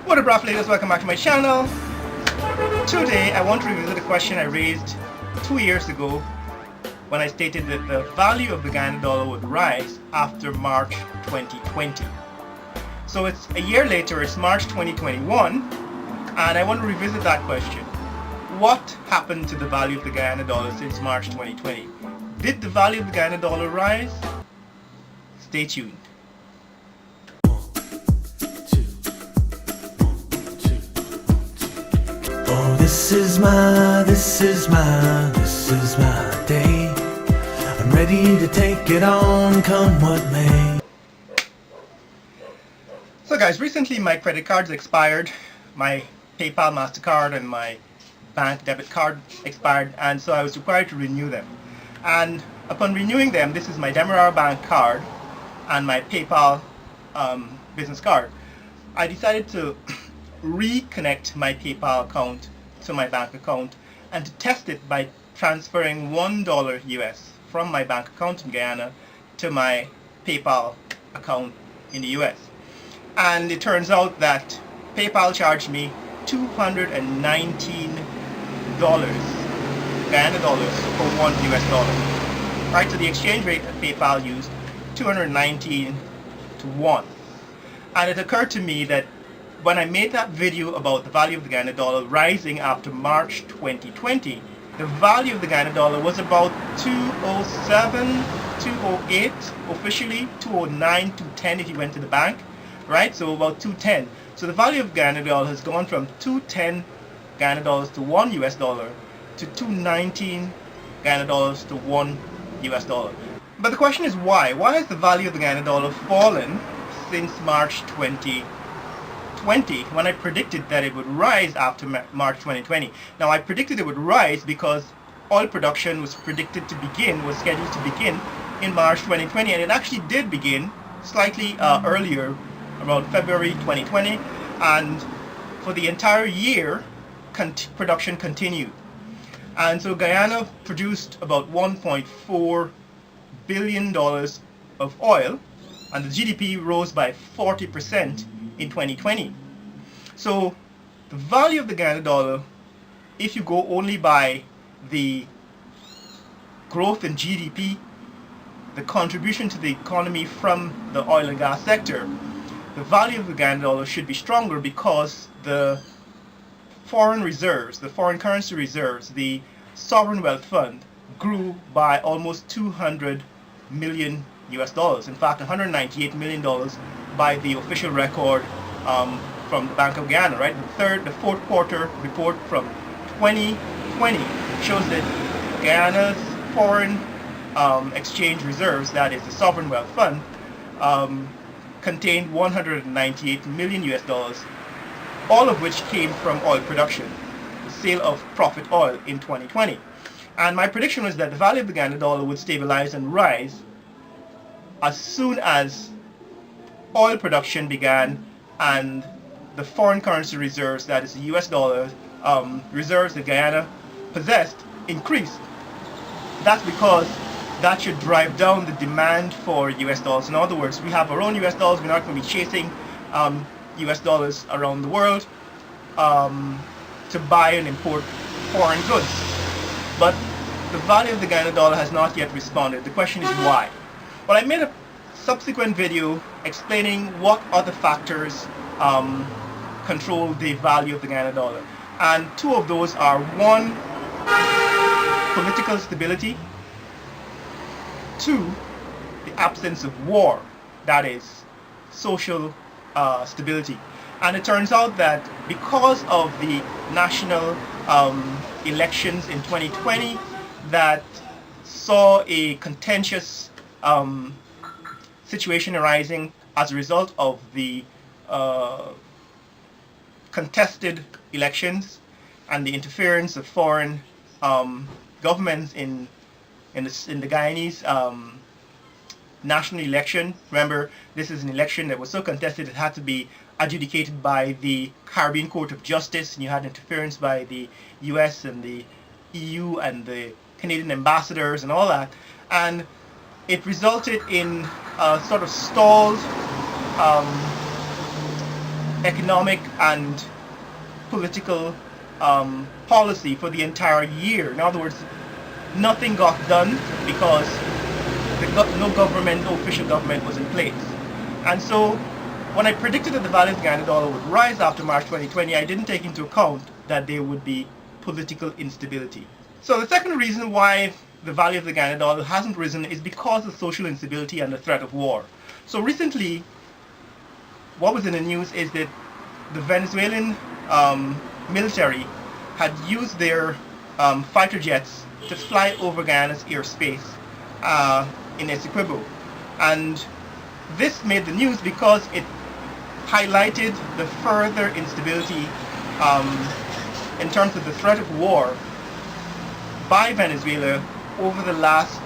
What up, ladies? Welcome back to my channel. Today, I want to revisit a question I raised 2 years ago when I stated that the value of the Guyana dollar would rise after March 2020. So it's a year later, it's March 2021, and I want to revisit that question. What happened to the value of the Guyana dollar since March 2020? Did the value of the Guyana dollar rise? Stay tuned. Oh, this is my day. I'm ready to take it on, come what may. So guys, recently my credit cards expired. My PayPal, MasterCard and my bank debit card expired, and so I was required to renew them. And upon renewing them, this is my Demerara Bank card and my PayPal business card. I decided to reconnect my PayPal account to my bank account and to test it by transferring $1 US from my bank account in Guyana to my PayPal account in the US. And it turns out that PayPal charged me $219 Guyana dollars for $1 US. Right, so the exchange rate that PayPal used, 219 to 1. And it occurred to me that when I made that video about the value of the Guyana dollar rising after March 2020, the value of the Guyana dollar was about 207, 208 officially, 209, 210 if you went to the bank, right? So about 210. So the value of Guyana dollar has gone from 210 Guyana dollars to $1 US to 219 Guyana dollars to $1 US. But the question is why? Why has the value of the Guyana dollar fallen since March 2020 when I predicted that it would rise after March 2020? Now I predicted it would rise because oil production was scheduled to begin in March 2020, and it actually did begin slightly earlier, around February 2020, and for the entire year production continued. And so Guyana produced about $1.4 billion of oil, and the GDP rose by 40% in 2020. So the value of the Guyana dollar, if you go only by the growth in GDP, the contribution to the economy from the oil and gas sector, the value of the Guyana dollar should be stronger because the foreign reserves, the foreign currency reserves, the sovereign wealth fund grew by almost $200 million US. In fact, $198 million by the official record from the Bank of Guyana, right? The fourth quarter report from 2020 shows that Guyana's foreign exchange reserves, that is the sovereign wealth fund, contained $198 million US, all of which came from oil production, the sale of profit oil in 2020. And my prediction was that the value of the Guyana dollar would stabilize and rise as soon as oil production began and the foreign currency reserves, that is the US dollar reserves that Guyana possessed, increased. That's because that should drive down the demand for US dollars. In other words, we have our own US dollars, we're not going to be chasing US dollars around the world to buy and import foreign goods. But the value of the Guyana dollar has not yet responded. The question is why? Well, I made a subsequent video explaining what other factors control the value of the Guyana dollar. And two of those are, one, political stability, two, the absence of war, that is social stability. And it turns out that because of the national elections in 2020 that saw a contentious situation arising as a result of the contested elections and the interference of foreign governments in the Guyanese national election. Remember, this is an election that was so contested it had to be adjudicated by the Caribbean Court of Justice, and you had interference by the US and the EU and the Canadian ambassadors and all that, and it resulted in a sort of stalled economic and political policy for the entire year. In other words, nothing got done because no government, no official government was in place. And so when I predicted that the value of the Guyana dollar would rise after March 2020, I didn't take into account that there would be political instability. So the second reason why the value of the Guyana dollar hasn't risen is because of social instability and the threat of war. So recently, what was in the news is that the Venezuelan military had used their fighter jets to fly over Guyana's airspace in Essequibo. And this made the news because it highlighted the further instability in terms of the threat of war by Venezuela over the last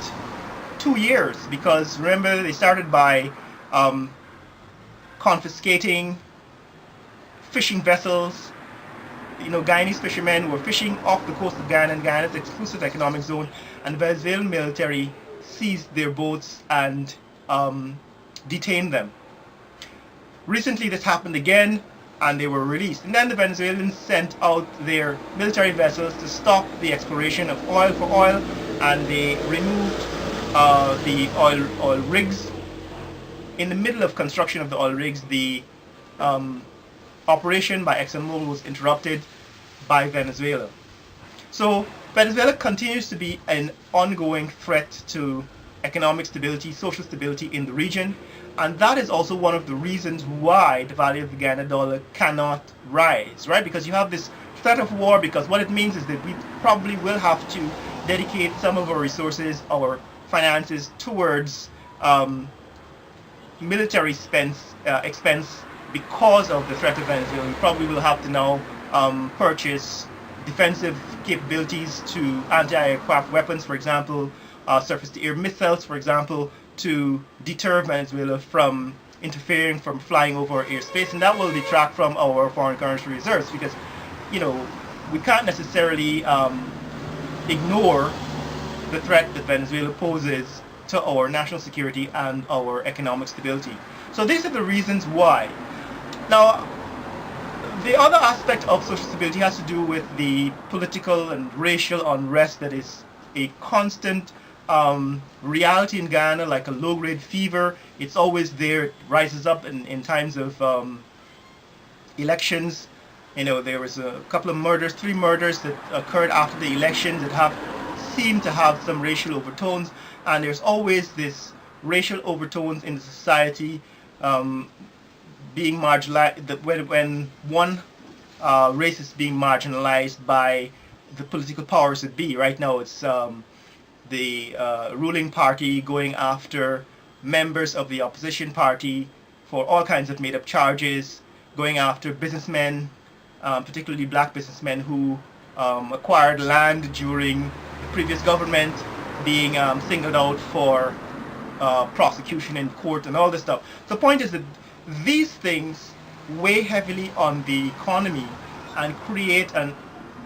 2 years. Because remember, they started by confiscating fishing vessels. Guyanese fishermen were fishing off the coast of Guyana, and Guyana's exclusive economic zone, and the Venezuelan military seized their boats and detained them. Recently this happened again, and they were released. And then the Venezuelans sent out their military vessels to stop the exploration of oil for oil, and they removed the oil rigs. In the middle of construction of the oil rigs, the operation by ExxonMobil was interrupted by Venezuela. So Venezuela continues to be an ongoing threat to economic stability, social stability in the region, and that is also one of the reasons why the value of the Guyana dollar cannot rise, right? Because you have this threat of war, because what it means is that we probably will have to dedicate some of our resources, our finances, towards military expense because of the threat of Venezuela. We probably will have to now purchase defensive capabilities to anti-aircraft weapons, for example, surface-to-air missiles, for example, to deter Venezuela from interfering, from flying over our airspace, and that will detract from our foreign currency reserves, because we can't necessarily ignore the threat that Venezuela poses to our national security and our economic stability. So these are the reasons why. Now, the other aspect of social stability has to do with the political and racial unrest that is a constant reality in Guyana, like a low-grade fever. It's always there. It rises up in times of elections. There was a couple of murders, 3 murders that occurred after the elections that seem to have some racial overtones, and there's always this racial overtones in the society being marginalized, when one race is being marginalized by the political powers that be. Right now it's the ruling party going after members of the opposition party for all kinds of made-up charges, going after businessmen, particularly black businessmen who acquired land during the previous government, being singled out for prosecution in court and all this stuff. The point is that these things weigh heavily on the economy and create an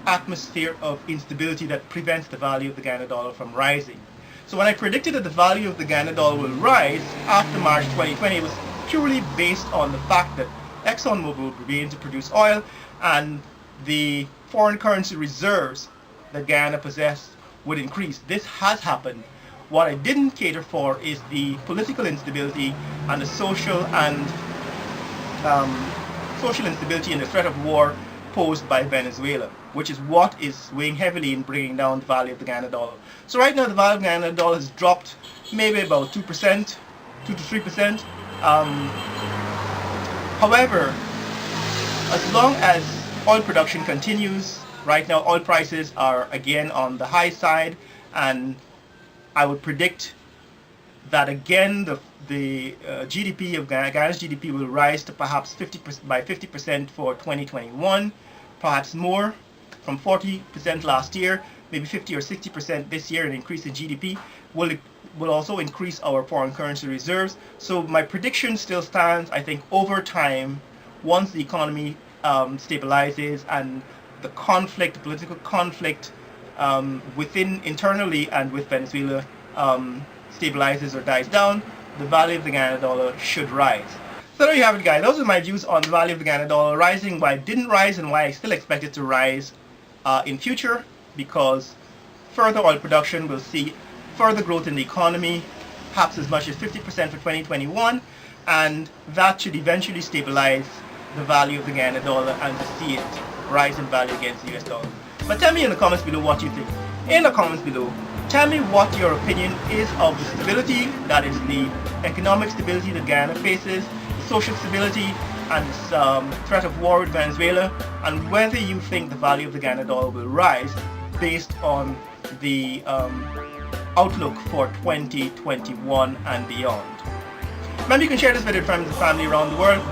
atmosphere of instability that prevents the value of the Guyana dollar from rising. So when I predicted that the value of the Guyana dollar will rise after March 2020, it was purely based on the fact that ExxonMobil would begin to produce oil, and the foreign currency reserves that Guyana possessed would increase. This has happened. What I didn't cater for is the political instability and the social instability and the threat of war posed by Venezuela, which is what is weighing heavily in bringing down the value of the Guyana dollar. So right now the value of the Guyana dollar has dropped maybe about 2%, 2 to 3%. However, as long as oil production continues, right now oil prices are again on the high side, and I would predict that again the GDP of Guyana's GDP will rise to perhaps 50% for 2021, perhaps more, from 40% last year, maybe 50 or 60% this year. An increase in GDP will also increase our foreign currency reserves. So my prediction still stands. I think over time, once the economy stabilizes and the political conflict internally and with Venezuela stabilizes or dies down, the value of the Guyana dollar should rise. So there you have it, guys. Those are my views on the value of the Guyana dollar rising, why it didn't rise, and why I still expect it to rise in future, because further oil production will see further growth in the economy, perhaps as much as 50% for 2021, and that should eventually stabilize the value of the Guyana dollar and to see it rise in value against the US dollar. But tell me in the comments below what you think. In the comments below, tell me what your opinion is of the stability, that is the economic stability that Guyana faces, social stability, and this threat of war with Venezuela, and whether you think the value of the Guyana dollar will rise based on the outlook for 2021 and beyond. Remember, you can share this video with friends and family around the world.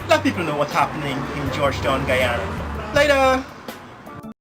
Let people know what's happening in Georgetown, Guyana. Later!